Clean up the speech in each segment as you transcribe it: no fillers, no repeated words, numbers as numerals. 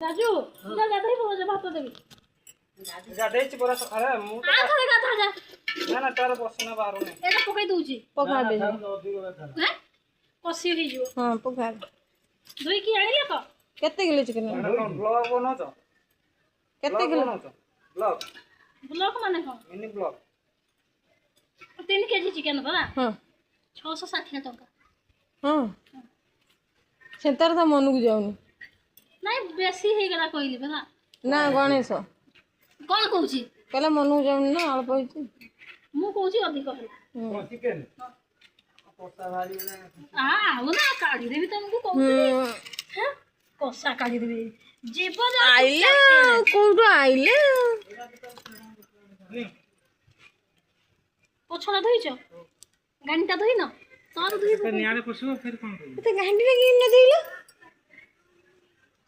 राजू जा गाधई बोल भात देबी गाधेची बरा सखारे मु आ थरे गाधा जा ना ना तार बसना बाहर ने एटा पकई दूची पका दे हैं कसी ही जो हां पका दुई की आइले तो केते किलो चिकन ब्लॉग बनो तो केते किलो ब्लॉग ब्लॉक माने को मिनी ब्लॉग 3 केजी चिकन बरा हां 660 टका हां सेंटर तो मन को जाउनी नहीं बेसी हे गला कहली बरा ना गणेश कोन कहूची कहला मन को जाउनी ना अल्प होई मु कहूची अधिक हो चिकन कोसा भारी ने वो ना काढ़ी देबी तुमको कहूची हैं कोसा काढ़ी देबी जीव जा आइले कोडो आइले पछला धोइछ गांटा धोइ न तार धोइ तो नियारे पसु फिर कोन ते गांडी रे किन न देइला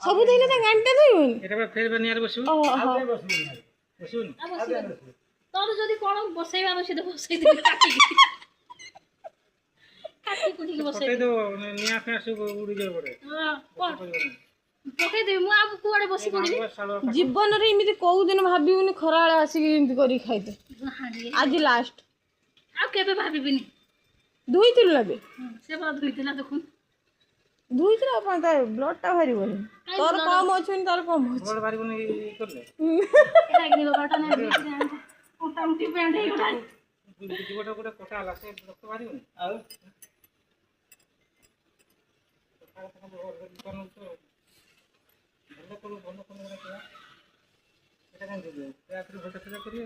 सब देइला ते गांटा देइबोनी एटा फिर नियारे बसु ओहो बसु तार जदी कोन बसैबा बसै दे बसै दे काटी काटी कुटी के बसै पटे दो निया पे सु उड़ी जाय पड़े हां कोन पके दे मु अब कुआडे बसी पड़ी जीवन रे इमिति कोउ दिन भाबिउनी खराळे आसी इमिति करी खाइते आज लास्ट आ केबे भाबिबिनी दुई तिल लगे से बड़ा धुइतला देखुन दुई तिल अपन त ब्लड टा भरी बोली तोर कम अछि तार कम अछि बड़ बारी कोनी करले केटा गिनी बाटा ने कोटा मुठी पेंड हे उठा जीवटा कोटा कोटा आला से रक्त बारी कोनी आ ଭଲ କରୁ ଭଲ କରୁ ଏଟା କାଇଁ ଦେବେ ରାତିରେ ଭୋଟ କरिବେ